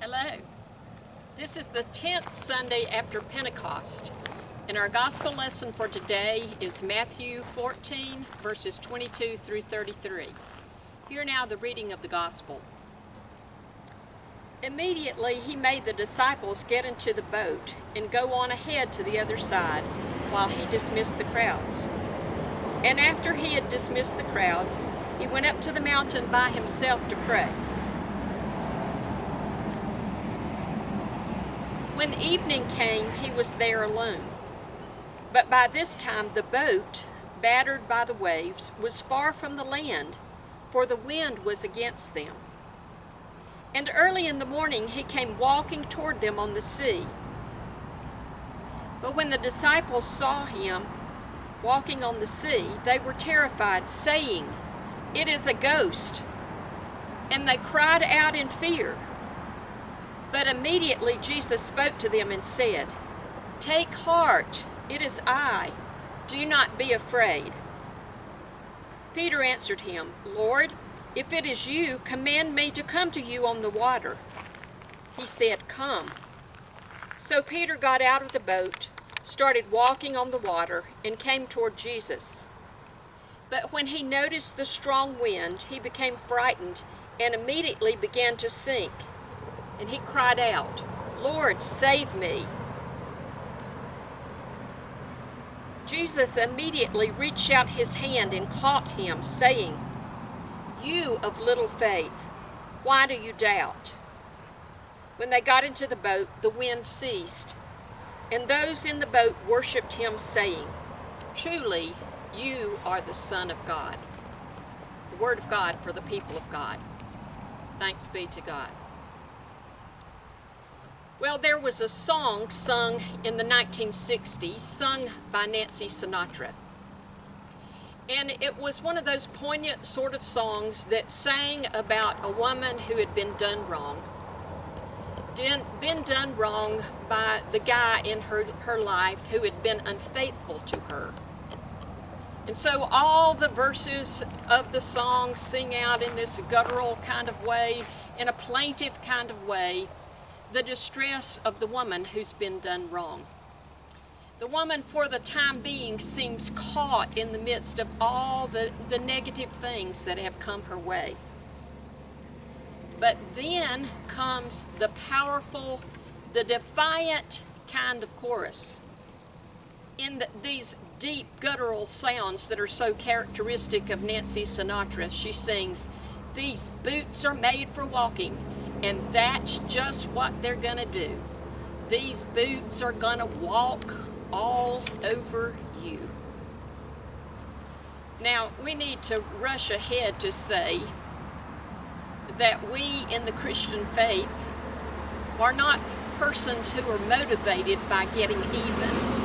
Hello. This is the 10th Sunday after Pentecost, and our gospel lesson for today is Matthew 14, verses 22 through 33. Hear now the reading of the gospel. Immediately he made the disciples get into the boat and go on ahead to the other side while he dismissed the crowds. And after he had dismissed the crowds, he went up to the mountain by himself to pray. When evening came, he was there alone. But by this time the boat, battered by the waves, was far from the land, for the wind was against them. And early in the morning he came walking toward them on the sea. But when the disciples saw him walking on the sea, they were terrified, saying, "It is a ghost." And they cried out in fear. But immediately Jesus spoke to them and said, "Take heart, it is I. Do not be afraid." Peter answered him, "Lord, if it is you, command me to come to you on the water." He said, "Come." So Peter got out of the boat, started walking on the water, and came toward Jesus. But when he noticed the strong wind, he became frightened and immediately began to sink. And he cried out, "Lord, save me." Jesus immediately reached out his hand and caught him, saying, "You of little faith, why do you doubt?" When they got into the boat, the wind ceased, and those in the boat worshipped him, saying, "Truly, you are the Son of God." The word of God for the people of God. Thanks be to God. Well, there was a song sung in the 1960s, sung by Nancy Sinatra. And it was one of those poignant sort of songs that sang about a woman who had been done wrong. Been done wrong by the guy in her life who had been unfaithful to her. And so all the verses of the song sing out in this guttural kind of way, in a plaintive kind of way, the distress of the woman who's been done wrong. The woman, for the time being, seems caught in the midst of all the negative things that have come her way. But then comes the powerful, the defiant kind of chorus. In these deep guttural sounds that are so characteristic of Nancy Sinatra, she sings, "These boots are made for walking, and that's just what they're gonna do. These boots are gonna walk all over you." Now, we need to rush ahead to say that we in the Christian faith are not persons who are motivated by getting even.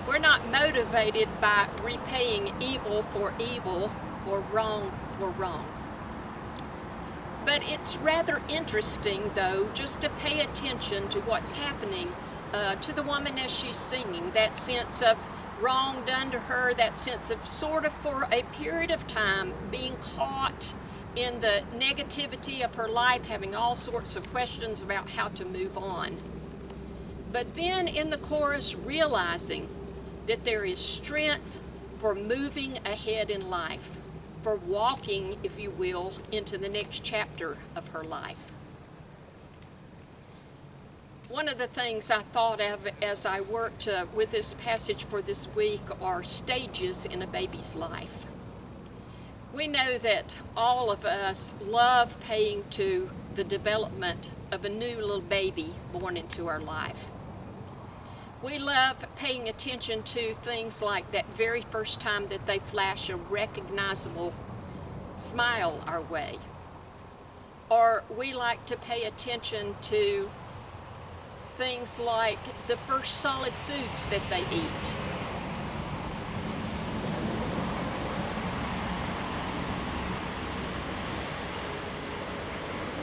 We're not motivated by repaying evil for evil or wrong for wrong. But it's rather interesting, though, just to pay attention to what's happening to the woman as she's singing. That sense of wrong done to her, that sense of sort of for a period of time being caught in the negativity of her life, having all sorts of questions about how to move on. But then in the chorus, realizing that there is strength for moving ahead in life, for walking, if you will, into the next chapter of her life. One of the things I thought of as I worked with this passage for this week are stages in a baby's life. We know that all of us love paying to the development of a new little baby born into our life. We love paying attention to things like that very first time that they flash a recognizable smile our way. Or we like to pay attention to things like the first solid foods that they eat.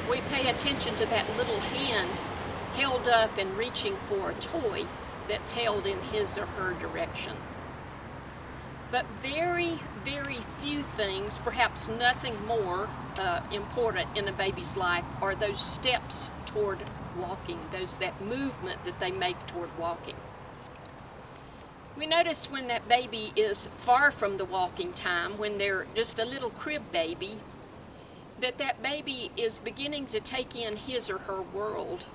We pay attention to that little hand held up and reaching for a toy that's held in his or her direction. But very, very few things, perhaps nothing more important in a baby's life, are those steps toward walking, that movement that they make toward walking. We notice when that baby is far from the walking time, when they're just a little crib baby, that baby is beginning to take in his or her world.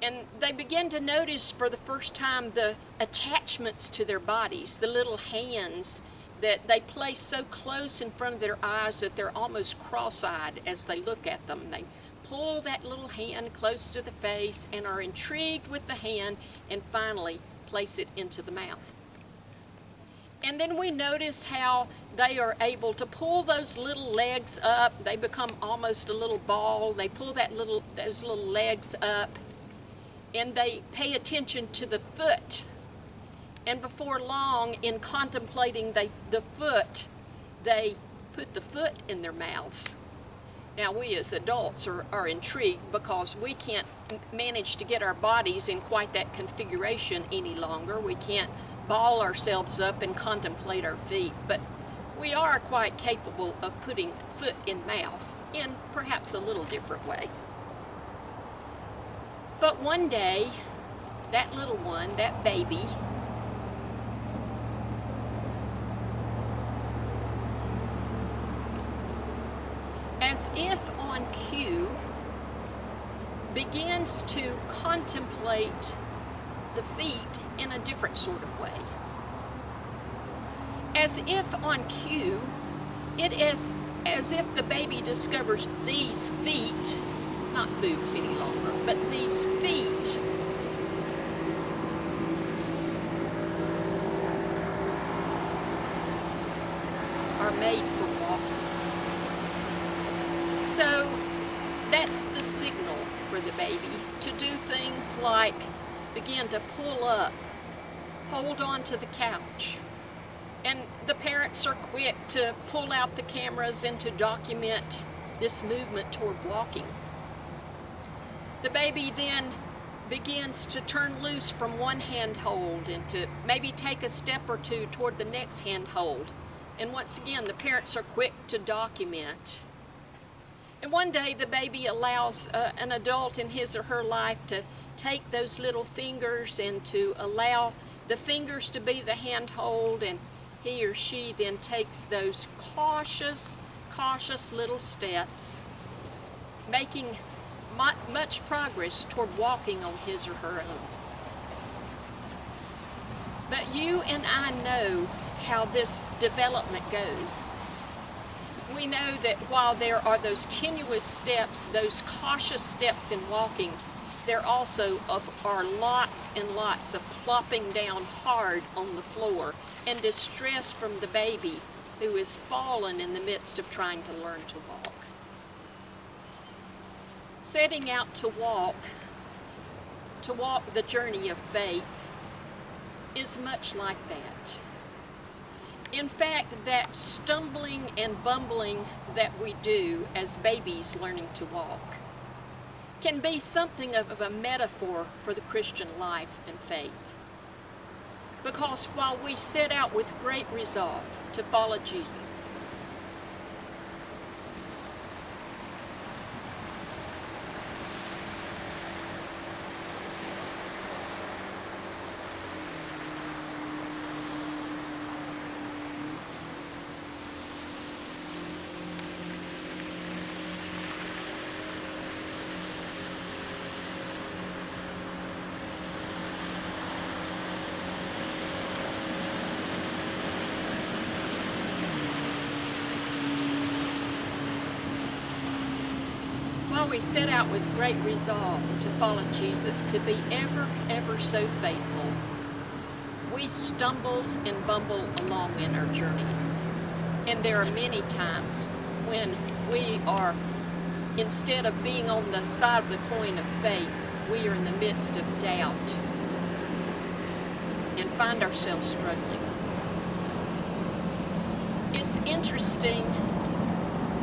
And they begin to notice for the first time the attachments to their bodies, the little hands that they place so close in front of their eyes that they're almost cross-eyed as they look at them. They pull that little hand close to the face and are intrigued with the hand and finally place it into the mouth. And then we notice how they are able to pull those little legs up. They become almost a little ball. They pull those little legs up, and they pay attention to the foot. And before long, in contemplating the foot, they put the foot in their mouths. Now, we as adults are intrigued because we can't manage to get our bodies in quite that configuration any longer. We can't ball ourselves up and contemplate our feet, but we are quite capable of putting foot in mouth in perhaps a little different way. But one day, that little one, that baby, as if on cue, begins to contemplate the feet in a different sort of way. As if on cue, it is as if the baby discovers these feet, not boobs any longer, but these feet are made for walking. So that's the signal for the baby to do things like begin to pull up, hold on to the couch. And the parents are quick to pull out the cameras and to document this movement toward walking. The baby then begins to turn loose from one hand hold and to maybe take a step or two toward the next hand hold. And once again, the parents are quick to document. And one day the baby allows an adult in his or her life to take those little fingers and to allow the fingers to be the handhold, and he or she then takes those cautious little steps, making much progress toward walking on his or her own. But you and I know how this development goes. We know that while there are those tenuous steps, those cautious steps in walking, there also are lots and lots of plopping down hard on the floor and distress from the baby who is fallen in the midst of trying to learn to walk. Setting out to walk the journey of faith is much like that. In fact, that stumbling and bumbling that we do as babies learning to walk can be something of a metaphor for the Christian life and faith. Because while we set out with great resolve to follow Jesus, we set out with great resolve to follow Jesus, to be ever so faithful, we stumble and bumble along in our journeys. And there are many times when we are, instead of being on the side of the coin of faith, we are in the midst of doubt and find ourselves struggling. It's interesting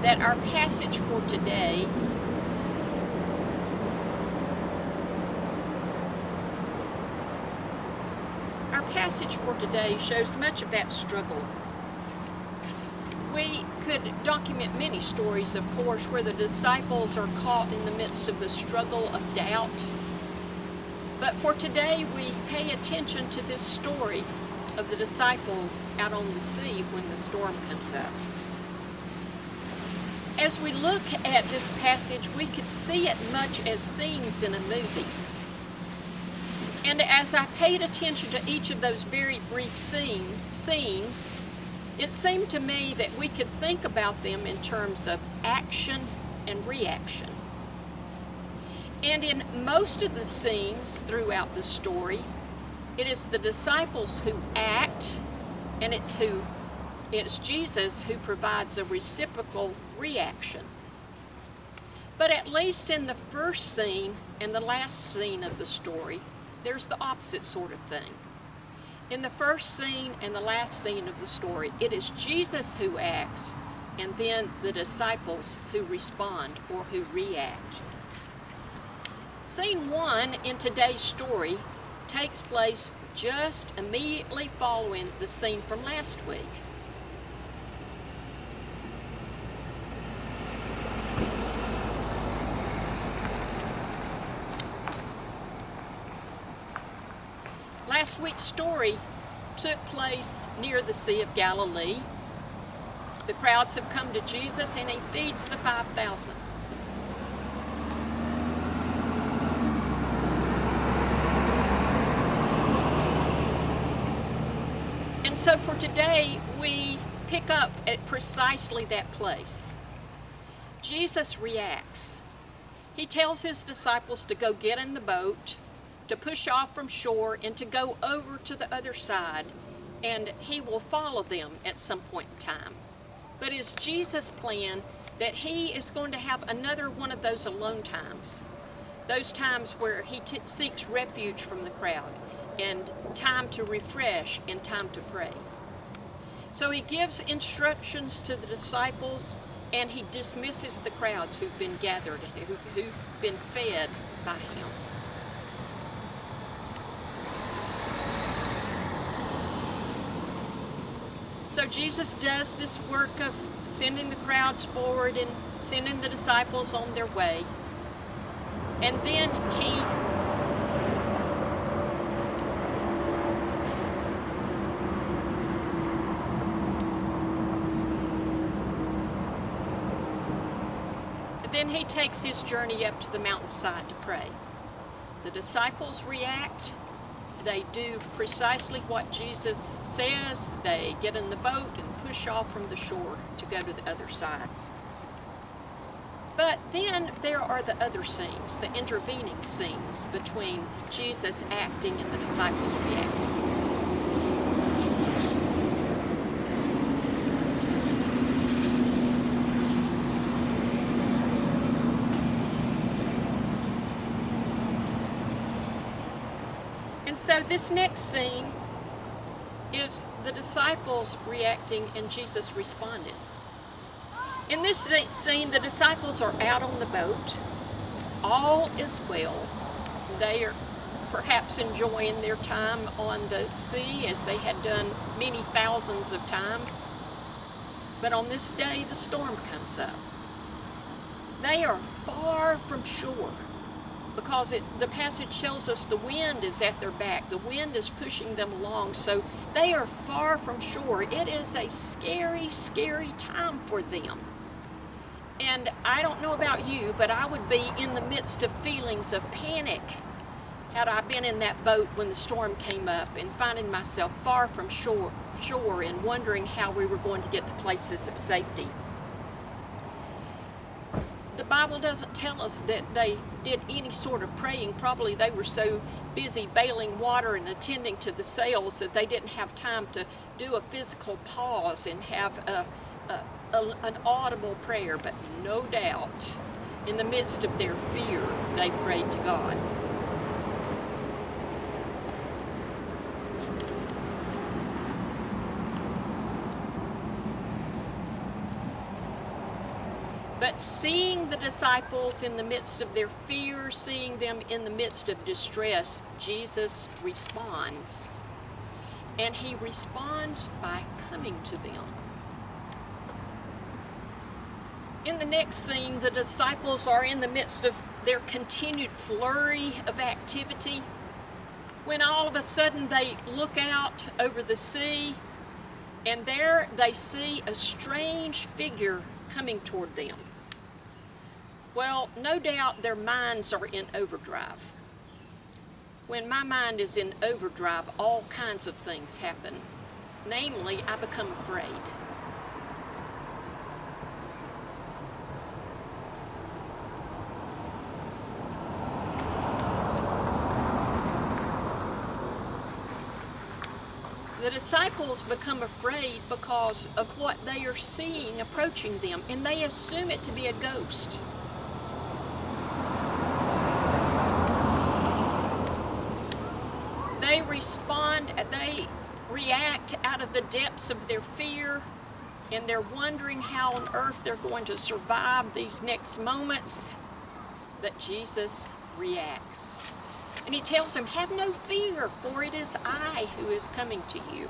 that our passage for today passage for today shows much of that struggle. We could document many stories, of course, where the disciples are caught in the midst of the struggle of doubt. But for today, we pay attention to this story of the disciples out on the sea when the storm comes up. As we look at this passage, we could see it much as scenes in a movie. And as I paid attention to each of those very brief scenes, it seemed to me that we could think about them in terms of action and reaction. And in most of the scenes throughout the story, it is the disciples who act, and it's Jesus who provides a reciprocal reaction. But at least in the first scene and the last scene of the story, there's the opposite sort of thing. In the first scene and the last scene of the story, it is Jesus who acts, and then the disciples who respond or who react. Scene 1 in today's story takes place just immediately following the scene from last week. Last week's story took place near the Sea of Galilee. The crowds have come to Jesus and he feeds the 5,000. And so for today, we pick up at precisely that place. Jesus reacts. He tells his disciples to go get in the boat, to push off from shore, and to go over to the other side, and he will follow them at some point in time. But it's Jesus' plan that he is going to have another one of those alone times, those times where he seeks refuge from the crowd, and time to refresh and time to pray. So he gives instructions to the disciples, and he dismisses the crowds who've been gathered and who've been fed by him. So Jesus does this work of sending the crowds forward and sending the disciples on their way. And then he takes his journey up to the mountainside to pray. The disciples react. They do precisely what Jesus says. They get in the boat and push off from the shore to go to the other side. But then there are the other scenes, the intervening scenes between Jesus acting and the disciples reacting. So this next scene is the disciples reacting and Jesus responded. In this scene, the disciples are out on the boat. All is well. They are perhaps enjoying their time on the sea as they had done many thousands of times. But on this day, the storm comes up. They are far from shore, because the passage tells us the wind is at their back. The wind is pushing them along, so they are far from shore. It is a scary, scary time for them. And I don't know about you, but I would be in the midst of feelings of panic had I been in that boat when the storm came up and finding myself far from shore and wondering how we were going to get to places of safety. The Bible doesn't tell us that they did any sort of praying. Probably they were so busy bailing water and attending to the sails that they didn't have time to do a physical pause and have an audible prayer. But no doubt, in the midst of their fear, they prayed to God. But seeing the disciples in the midst of their fear, seeing them in the midst of distress, Jesus responds. and he responds by coming to them. In the next scene, the disciples are in the midst of their continued flurry of activity when all of a sudden they look out over the sea, and there they see a strange figure coming toward them. Well, no doubt their minds are in overdrive. When my mind is in overdrive, all kinds of things happen. Namely, I become afraid. The disciples become afraid because of what they are seeing approaching them, and they assume it to be a ghost. They respond, they react out of the depths of their fear, and they're wondering how on earth they're going to survive these next moments. But Jesus reacts. And he tells them, "Have no fear, for it is I who is coming to you."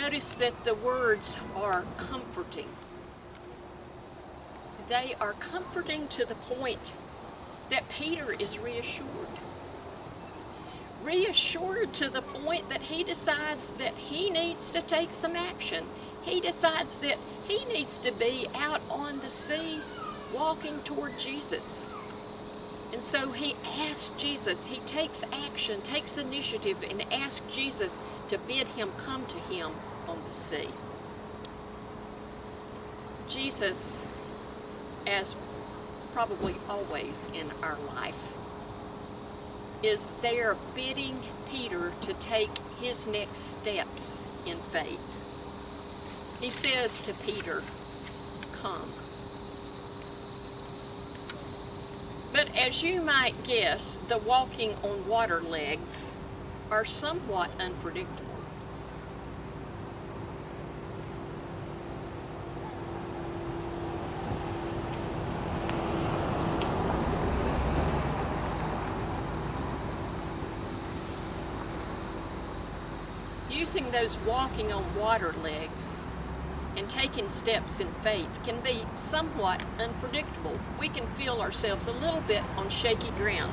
Notice that the words are comforting. They are comforting to the point that Peter is reassured. Reassured to the point that he decides that he needs to take some action. He decides that he needs to be out on the sea walking toward Jesus. And so he asks Jesus, he takes action, takes initiative, and asks Jesus to bid him come to him on the sea. Jesus, as probably always in our life, is there bidding Peter to take his next steps in faith. He says to Peter, "Come." But as you might guess, the walking on water legs are somewhat unpredictable. Using those walking on water legs and taking steps in faith can be somewhat unpredictable. We can feel ourselves a little bit on shaky ground.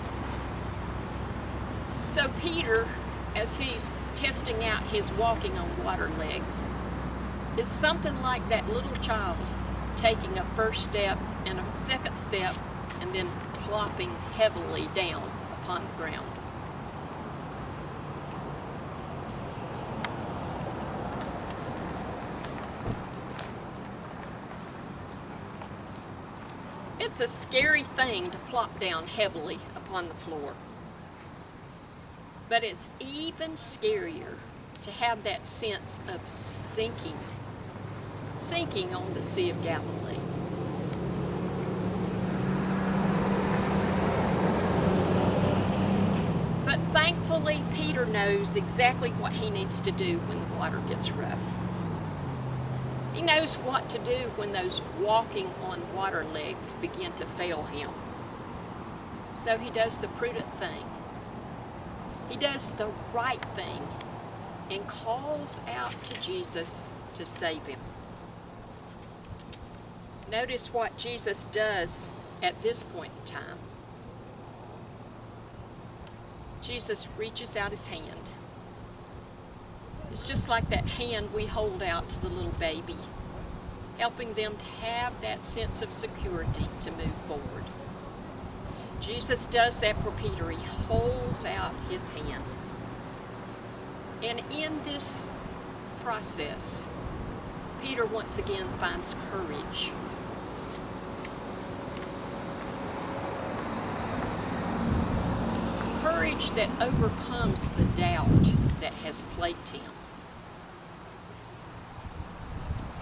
So Peter, as he's testing out his walking on water legs, is something like that little child taking a first step and a second step and then plopping heavily down upon the ground. It's a scary thing to plop down heavily upon the floor. But it's even scarier to have that sense of sinking on the Sea of Galilee. But thankfully, Peter knows exactly what he needs to do when the water gets rough. He knows what to do when those walking on water legs begin to fail him. So he does the prudent thing. He does the right thing and calls out to Jesus to save him. Notice what Jesus does at this point in time. Jesus reaches out his hand. It's just like that hand we hold out to the little baby, helping them to have that sense of security to move forward. Jesus does that for Peter. He holds out his hand. And in this process, Peter once again finds courage. Courage that overcomes the doubt that has plagued him.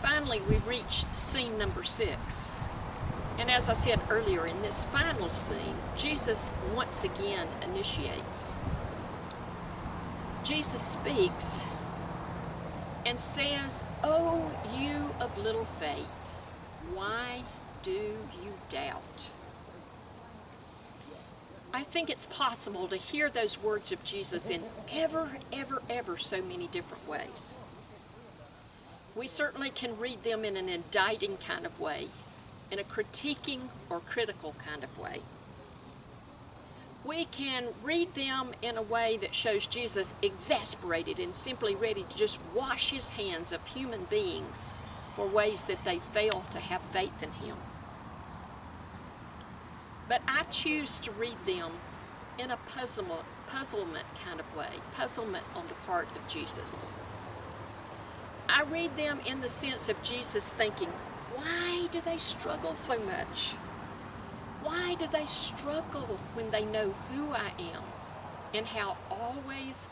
Finally, we reached scene number 6. And as I said earlier, in this final scene, Jesus once again initiates. Jesus speaks and says, "Oh, you of little faith, why do you doubt?" I think it's possible to hear those words of Jesus in ever so many different ways. We certainly can read them in an indicting kind of way, in a critiquing or critical kind of way. We can read them in a way that shows Jesus exasperated and simply ready to just wash his hands of human beings for ways that they fail to have faith in him. But I choose to read them in a puzzlement kind of way, puzzlement on the part of Jesus. I read them in the sense of Jesus thinking, why do they struggle so much? Why do they struggle when they know who I am and how always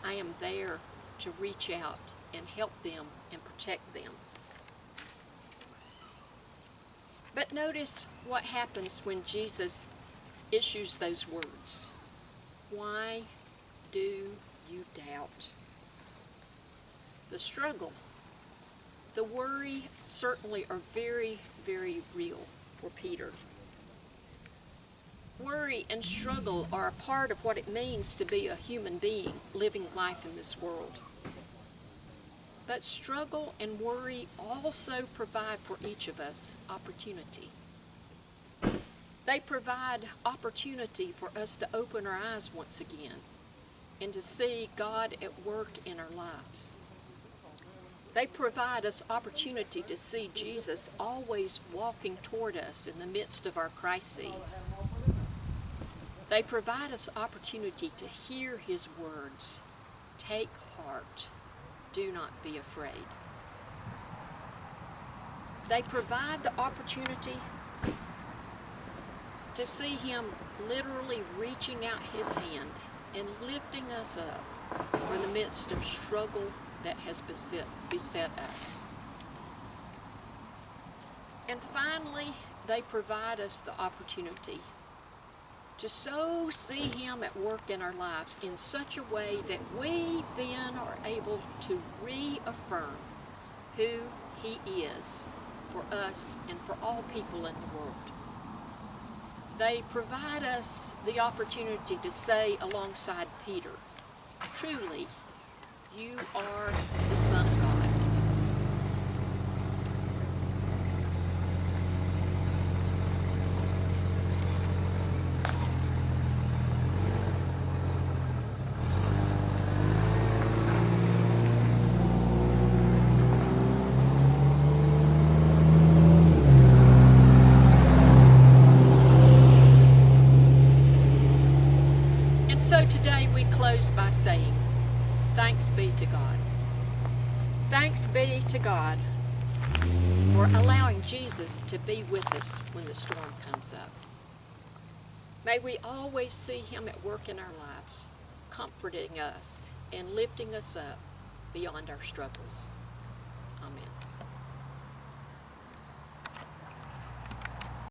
I am there to reach out and help them and protect them? But notice what happens when Jesus issues those words. Why do you doubt? The struggle, the worry certainly are very real for Peter. Worry and struggle are a part of what it means to be a human being living life in this world. But struggle and worry also provide for each of us opportunity. They provide opportunity for us to open our eyes once again and to see God at work in our lives. They provide us opportunity to see Jesus always walking toward us in the midst of our crises. They provide us opportunity to hear his words, take heart. Do not be afraid. They provide the opportunity to see him literally reaching out his hand and lifting us up in the midst of struggle that has beset us. And finally, they provide us the opportunity to so see him at work in our lives in such a way that we then are able to reaffirm who he is for us and for all people in the world. They provide us the opportunity to say alongside Peter, truly, you are the Son of God. So today we close by saying, thanks be to God. Thanks be to God for allowing Jesus to be with us when the storm comes up. May we always see him at work in our lives, comforting us and lifting us up beyond our struggles. Amen.